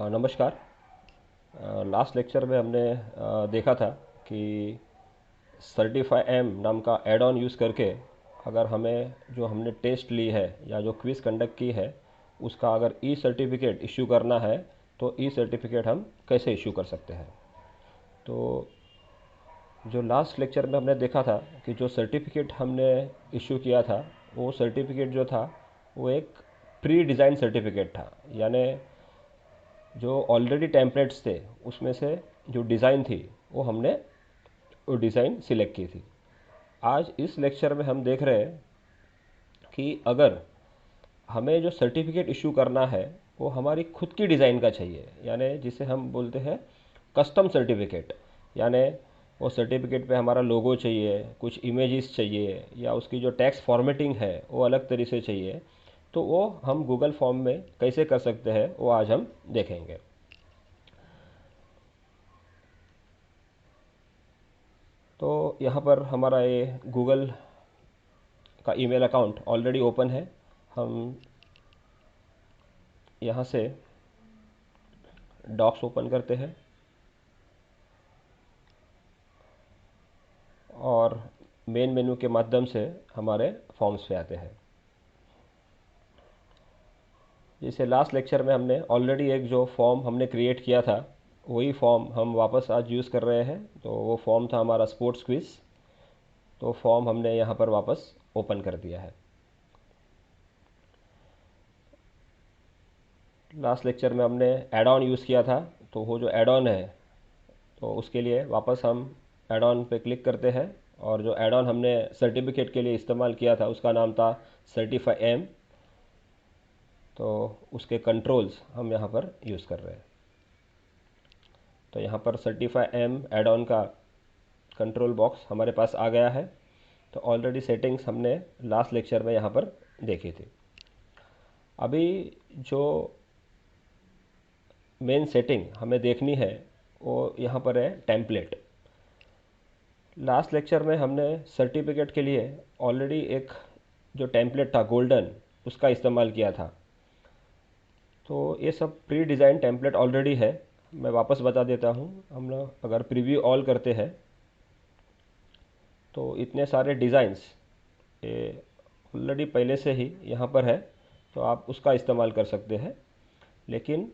नमस्कार। Last lecture में हमने देखा था कि सर्टिफाई एम नाम का एड ऑन यूज़ करके अगर हमें जो हमने टेस्ट ली है या जो क्विज़ कंडक्ट की है उसका अगर ई सर्टिफिकेट इशू करना है तो ई सर्टिफिकेट हम कैसे इशू कर सकते हैं। तो जो लास्ट लेक्चर में हमने देखा था कि जो सर्टिफिकेट हमने इशू किया था वो सर्टिफिकेट जो था वो एक प्री डिज़ाइन सर्टिफिकेट था, यानी जो ऑलरेडी टेम्पलेट्स थे उसमें से जो डिज़ाइन थी वो हमने वो डिज़ाइन सिलेक्ट की थी। आज इस लेक्चर में हम देख रहे हैं कि अगर हमें जो सर्टिफिकेट इशू करना है वो हमारी खुद की डिज़ाइन का चाहिए, यानी जिसे हम बोलते हैं कस्टम सर्टिफिकेट। यानी वो सर्टिफिकेट पे हमारा लोगो चाहिए, कुछ इमेजेस चाहिए, या उसकी जो टैक्स फॉर्मेटिंग है वो अलग तरीके से चाहिए। तो वो हम गूगल फॉर्म में कैसे कर सकते हैं वो आज हम देखेंगे। तो यहाँ पर हमारा ये गूगल का ईमेल अकाउंट ऑलरेडी ओपन है। हम यहाँ से डॉक्स ओपन करते हैं और मेन मेन्यू के माध्यम से हमारे फॉर्म्स पे आते हैं। जैसे लास्ट लेक्चर में हमने ऑलरेडी एक जो फॉर्म हमने क्रिएट किया था वही फॉर्म हम वापस आज यूज़ कर रहे हैं। तो वो फॉर्म था हमारा स्पोर्ट्स क्विज। तो फॉर्म हमने यहाँ पर वापस ओपन कर दिया है। लास्ट लेक्चर में हमने एड ऑन यूज़ किया था, तो वो जो एड ऑन है तो उसके लिए वापस हम ऐड ऑन पे क्लिक करते हैं और जो ऐड ऑन हमने सर्टिफिकेट के लिए इस्तेमाल किया था उसका नाम था सर्टिफाई एम। तो उसके कंट्रोल्स हम यहाँ पर यूज़ कर रहे हैं। तो यहाँ पर सर्टिफाई एम ऐड ऑन का कंट्रोल बॉक्स हमारे पास आ गया है। तो ऑलरेडी सेटिंग्स हमने लास्ट लेक्चर में यहाँ पर देखी थी। अभी जो मेन सेटिंग हमें देखनी है वो यहाँ पर है टेम्पलेट। लास्ट लेक्चर में हमने सर्टिफिकेट के लिए ऑलरेडी एक जो टेम्पलेट था गोल्डन उसका इस्तेमाल किया था। तो ये सब प्री डिज़ाइन टेम्पलेट ऑलरेडी है। मैं वापस बता देता हूँ। हम लोग अगर प्रीव्यू ऑल करते हैं तो इतने सारे डिज़ाइंस ये ऑलरेडी पहले से ही यहाँ पर है, तो आप उसका इस्तेमाल कर सकते हैं। लेकिन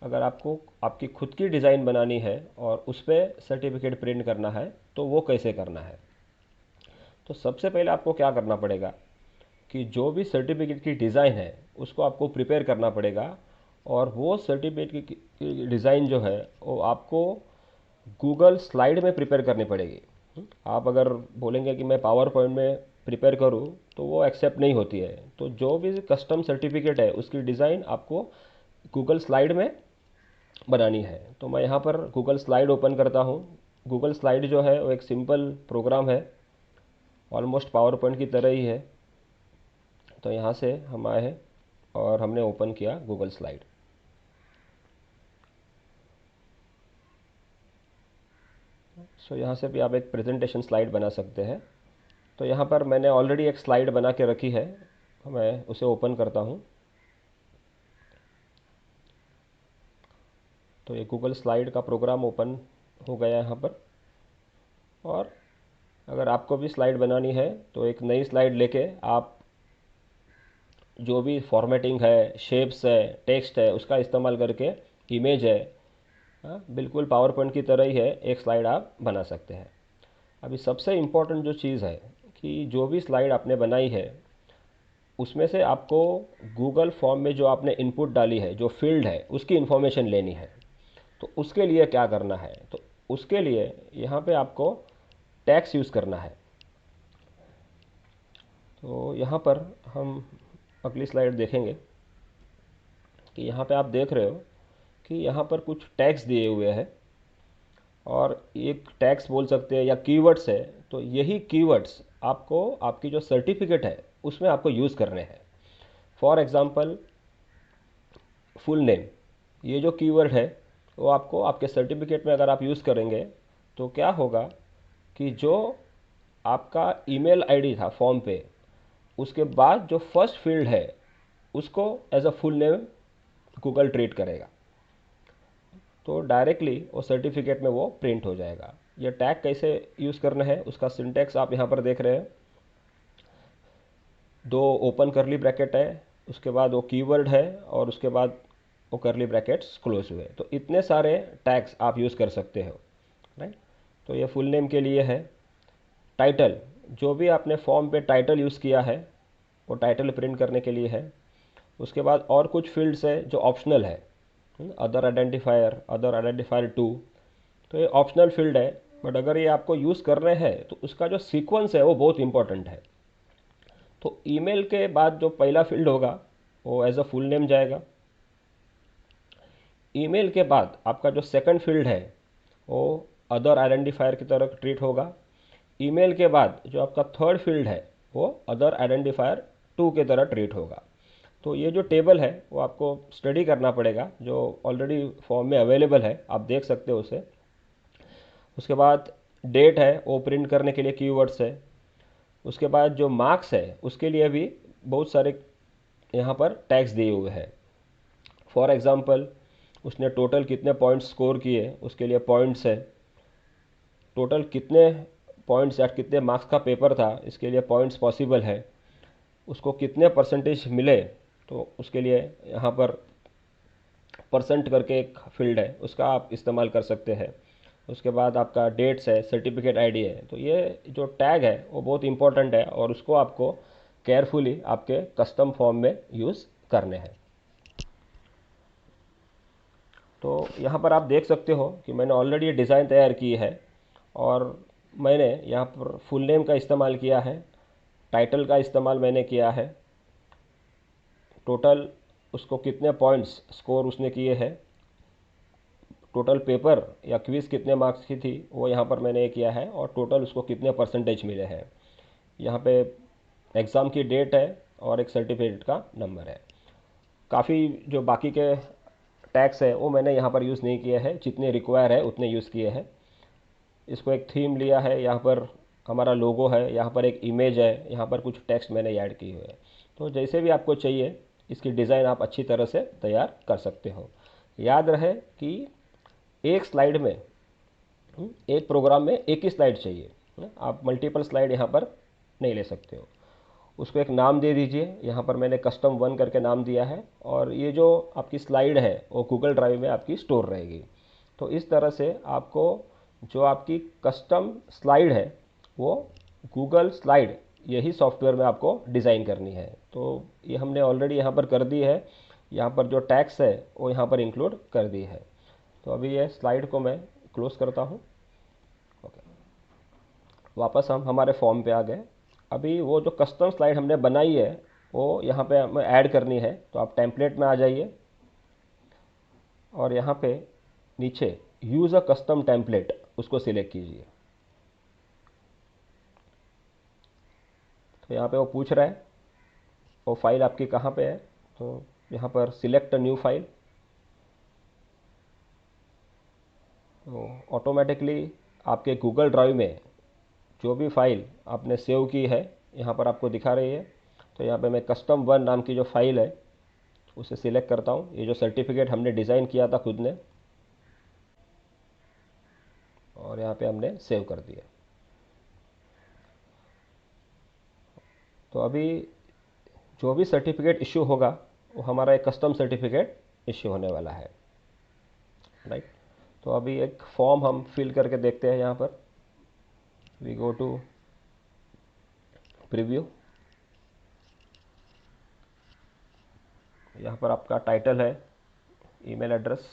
अगर आपको आपकी खुद की डिज़ाइन बनानी है और उस पर सर्टिफिकेट प्रिंट करना है तो वो कैसे करना है। तो सबसे पहले आपको क्या करना पड़ेगा कि जो भी सर्टिफिकेट की डिज़ाइन है उसको आपको प्रिपेयर करना पड़ेगा। और वो सर्टिफिकेट की डिज़ाइन जो है वो आपको गूगल स्लाइड में प्रिपेयर करनी पड़ेगी। आप अगर बोलेंगे कि मैं पावर पॉइंट में प्रिपेयर करूं तो वो एक्सेप्ट नहीं होती है। तो जो भी कस्टम सर्टिफिकेट है उसकी डिज़ाइन आपको गूगल स्लाइड में बनानी है। तो मैं यहाँ पर गूगल स्लाइड ओपन करता हूँ। गूगल स्लाइड जो है वो एक सिंपल प्रोग्राम है, ऑलमोस्ट पावर पॉइंट की तरह ही है। तो यहाँ से हम आए हैं और हमने ओपन किया गूगल स्लाइड। सो यहाँ से भी आप एक प्रेजेंटेशन स्लाइड बना सकते हैं। तो यहाँ पर मैंने ऑलरेडी एक स्लाइड बना के रखी है, मैं उसे ओपन करता हूँ। तो ये गूगल स्लाइड का प्रोग्राम ओपन हो गया यहाँ पर। और अगर आपको भी स्लाइड बनानी है तो एक नई स्लाइड लेके आप जो भी फॉर्मेटिंग है, शेप्स है, टेक्स्ट है, उसका इस्तेमाल करके इमेज है, हाँ, बिल्कुल पावर पॉइंट की तरह ही है, एक स्लाइड आप बना सकते हैं। अभी सबसे इम्पोर्टेंट जो चीज़ है कि जो भी स्लाइड आपने बनाई है उसमें से आपको गूगल फॉर्म में जो आपने इनपुट डाली है, जो फील्ड है, उसकी इन्फॉर्मेशन लेनी है। तो उसके लिए क्या करना है, तो उसके लिए यहाँ पे आपको टैक्स यूज़ करना है। तो यहाँ पर हम अगली स्लाइड देखेंगे कि यहाँ पे आप देख रहे हो कि यहाँ पर कुछ टैग्स दिए हुए हैं और एक टैग्स बोल सकते हैं या कीवर्ड्स है। तो यही कीवर्ड्स आपको आपकी जो सर्टिफिकेट है उसमें आपको यूज़ करने हैं। फॉर एग्ज़ाम्पल फुल नेम, ये जो कीवर्ड है वो आपको आपके सर्टिफिकेट में अगर आप यूज़ करेंगे तो क्या होगा कि जो आपका ईमेल आईडी था फॉर्म पे, उसके बाद जो फर्स्ट फील्ड है उसको as a full name Google treat करेगा। तो डायरेक्टली वो सर्टिफिकेट में वो प्रिंट हो जाएगा। ये टैग कैसे यूज़ करना है उसका सिंटैक्स आप यहाँ पर देख रहे हैं। दो ओपन करली ब्रैकेट है, उसके बाद वो कीवर्ड है, और उसके बाद वो करली ब्रैकेट्स क्लोज हुए। तो इतने सारे टैग्स आप यूज़ कर सकते हो, राइट। तो ये फुल नेम के लिए है। टाइटल, जो भी आपने फॉर्म पे टाइटल यूज़ किया है वो टाइटल प्रिंट करने के लिए है। उसके बाद और कुछ फील्ड्स है जो ऑप्शनल है, अदर आइडेंटिफायर टू, तो ये ऑप्शनल फील्ड है, बट अगर ये आपको यूज़ कर रहे हैं तो उसका जो सीक्वेंस है वो बहुत इंपॉर्टेंट है। तो ईमेल के बाद जो पहला फील्ड होगा वो एज अ फुल नेम जाएगा। ईमेल के बाद आपका जो सेकंड फील्ड है वो अदर आइडेंटिफायर की तरह ट्रीट होगा। ईमेल के बाद जो आपका थर्ड फील्ड है वो अदर आइडेंटिफायर टू के तरह ट्रीट होगा। तो ये जो टेबल है वो आपको स्टडी करना पड़ेगा, जो ऑलरेडी फॉर्म में अवेलेबल है, आप देख सकते हो उसे। उसके बाद डेट है वो प्रिंट करने के लिए कीवर्ड्स है। उसके बाद जो मार्क्स है उसके लिए भी बहुत सारे यहाँ पर टैग्स दिए हुए हैं। फॉर एग्ज़ाम्पल, उसने टोटल कितने पॉइंट्स स्कोर किए उसके लिए पॉइंट्स है। टोटल कितने पॉइंट्स या कितने मार्क्स का पेपर था इसके लिए पॉइंट्स पॉसिबल है। उसको कितने परसेंटेज मिले तो उसके लिए यहाँ पर परसेंट करके एक फील्ड है, उसका आप इस्तेमाल कर सकते हैं। उसके बाद आपका डेट्स है, सर्टिफिकेट आईडी है। तो ये जो टैग है वो बहुत इंपॉर्टेंट है और उसको आपको केयरफुली आपके कस्टम फॉर्म में यूज़ करने हैं। तो यहाँ पर आप देख सकते हो कि मैंने ऑलरेडी ये डिज़ाइन तैयार की है, और मैंने यहाँ पर फुल नेम का इस्तेमाल किया है, टाइटल का इस्तेमाल मैंने किया है, टोटल उसको कितने पॉइंट्स स्कोर उसने किए हैं, टोटल पेपर या क्विज़ कितने मार्क्स की थी वो यहाँ पर मैंने ये किया है, और टोटल उसको कितने परसेंटेज मिले हैं। यहाँ पे एग्ज़ाम की डेट है और एक सर्टिफिकेट का नंबर है। काफ़ी जो बाकी के टैग्स है वो मैंने यहाँ पर यूज़ नहीं किए हैं, जितने रिक्वायर है उतने यूज़ किए हैं। इसको एक थीम लिया है, यहाँ पर हमारा लोगो है, यहाँ पर एक इमेज है, यहाँ पर कुछ टेक्स्ट मैंने ऐड किए हुए हैं। तो जैसे भी आपको चाहिए इसकी डिज़ाइन आप अच्छी तरह से तैयार कर सकते हो। याद रहे कि एक स्लाइड में, एक प्रोग्राम में एक ही स्लाइड चाहिए, आप मल्टीपल स्लाइड यहाँ पर नहीं ले सकते हो। उसको एक नाम दे दीजिए, यहाँ पर मैंने कस्टम 1 करके नाम दिया है, और ये जो आपकी स्लाइड है वो गूगल ड्राइव में आपकी स्टोर रहेगी। तो इस तरह से आपको जो आपकी कस्टम स्लाइड है वो गूगल स्लाइड यही सॉफ्टवेयर में आपको डिज़ाइन करनी है। तो ये हमने ऑलरेडी यहाँ पर कर दी है, यहाँ पर जो टैक्स है वो यहाँ पर इंक्लूड कर दी है। तो अभी ये स्लाइड को मैं क्लोज करता हूँ। ओके, वापस हम हमारे फॉर्म पे आ गए। अभी वो जो कस्टम स्लाइड हमने बनाई है वो यहाँ पे हमें ऐड करनी है। तो आप टेम्पलेट में आ जाइए और यहाँ पे नीचे यूज़ अ कस्टम टेम्पलेट उसको सिलेक्ट कीजिए। तो यहाँ पे वो पूछ रहा है वो फाइल आपकी कहाँ पे है, तो यहाँ पर सिलेक्ट अ न्यू फाइल। तो ऑटोमेटिकली आपके गूगल ड्राइव में जो भी फाइल आपने सेव की है यहाँ पर आपको दिखा रही है। तो यहाँ पे मैं कस्टम 1 नाम की जो फाइल है उसे सिलेक्ट करता हूँ। ये जो सर्टिफिकेट हमने डिज़ाइन किया था खुद ने, और यहाँ पे हमने सेव कर दिया। तो अभी जो भी सर्टिफिकेट इश्यू होगा वो हमारा एक कस्टम सर्टिफिकेट इश्यू होने वाला है, राइट। तो अभी एक फॉर्म हम फिल करके देखते हैं। यहाँ पर वी गो टू प्रीव्यू। यहाँ पर आपका टाइटल है, ईमेल एड्रेस,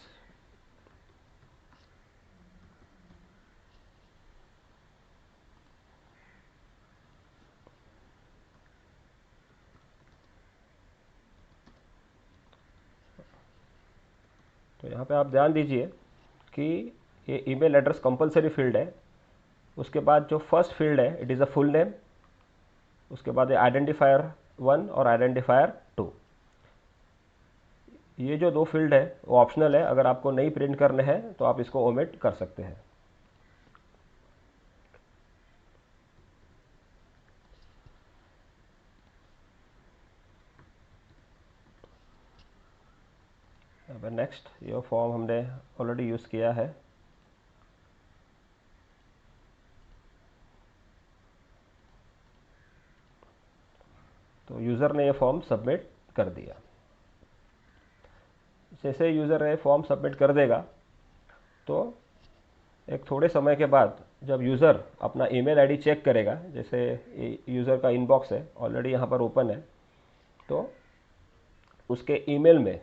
तो यहाँ पे आप ध्यान दीजिए कि ये ईमेल एड्रेस कंपलसरी फील्ड है। उसके बाद जो फर्स्ट फील्ड है it is a full name. उसके बाद आइडेंटिफायर 1 और आइडेंटिफायर 2। ये जो दो फील्ड है वो ऑप्शनल है, अगर आपको नहीं प्रिंट करने हैं तो आप इसको ओमिट कर सकते हैं। अब नेक्स्ट, ये फॉर्म हमने ऑलरेडी यूज़ किया है। तो यूज़र ने ये फॉर्म सबमिट कर दिया। जैसे यूज़र ये फॉर्म सबमिट कर देगा तो एक थोड़े समय के बाद जब यूज़र अपना ईमेल आईडी चेक करेगा, जैसे यूज़र का इनबॉक्स है ऑलरेडी यहाँ पर ओपन है, तो उसके ईमेल में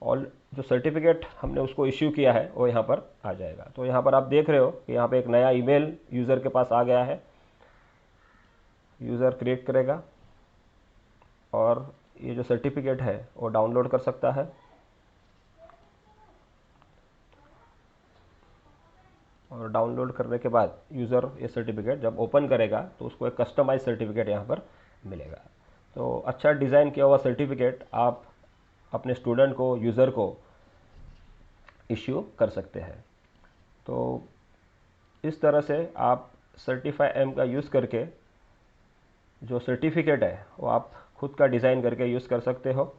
ऑल जो सर्टिफिकेट हमने उसको इश्यू किया है वो यहाँ पर आ जाएगा। तो यहाँ पर आप देख रहे हो कि यहाँ पे एक नया ईमेल यूज़र के पास आ गया है। यूज़र क्रिएट करेगा और ये जो सर्टिफिकेट है वो डाउनलोड कर सकता है, और डाउनलोड करने के बाद यूज़र ये सर्टिफिकेट जब ओपन करेगा तो उसको एक कस्टमाइज सर्टिफिकेट यहाँ पर मिलेगा। तो अच्छा डिज़ाइन किया हुआ सर्टिफिकेट आप अपने स्टूडेंट को, यूज़र को इश्यू कर सकते हैं। तो इस तरह से आप सर्टिफाई एम का यूज़ करके जो सर्टिफिकेट है वो आप खुद का डिज़ाइन करके यूज़ कर सकते हो।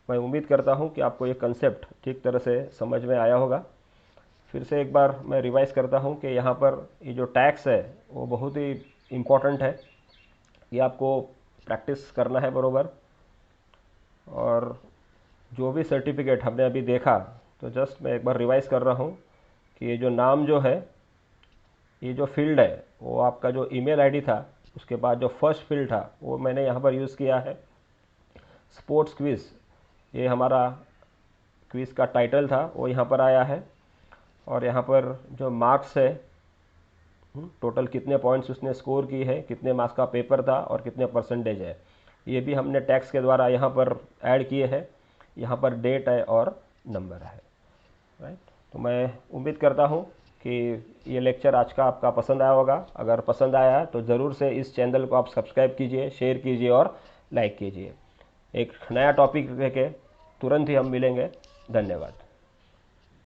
मैं उम्मीद करता हूँ कि आपको ये कंसेप्ट ठीक तरह से समझ में आया होगा। फिर से एक बार मैं रिवाइज़ करता हूँ कि यहाँ पर ये जो टैक्स है वो बहुत ही इम्पॉर्टेंट है, ये आपको प्रैक्टिस करना है बरोबर। और जो भी सर्टिफिकेट हमने अभी देखा, तो जस्ट मैं एक बार रिवाइज़ कर रहा हूँ कि ये जो नाम जो है, ये जो फील्ड है वो आपका जो ईमेल आईडी था, उसके बाद जो फर्स्ट फील्ड था वो मैंने यहाँ पर यूज़ किया है। स्पोर्ट्स क्विज़, ये हमारा क्विज़ का टाइटल था वो यहाँ पर आया है। और यहाँ पर जो मार्क्स है, टोटल कितने पॉइंट्स उसने स्कोर की है, कितने मार्क्स का पेपर था और कितने परसेंटेज है, ये भी हमने टैक्स के द्वारा यहाँ पर ऐड किए हैं। यहाँ पर डेट है और नंबर है, राइट। तो मैं उम्मीद करता हूँ कि ये लेक्चर आज का आपका पसंद आया होगा। अगर पसंद आया तो ज़रूर से इस चैनल को आप सब्सक्राइब कीजिए, शेयर कीजिए और लाइक कीजिए। एक नया टॉपिक लेके तुरंत ही हम मिलेंगे। धन्यवाद।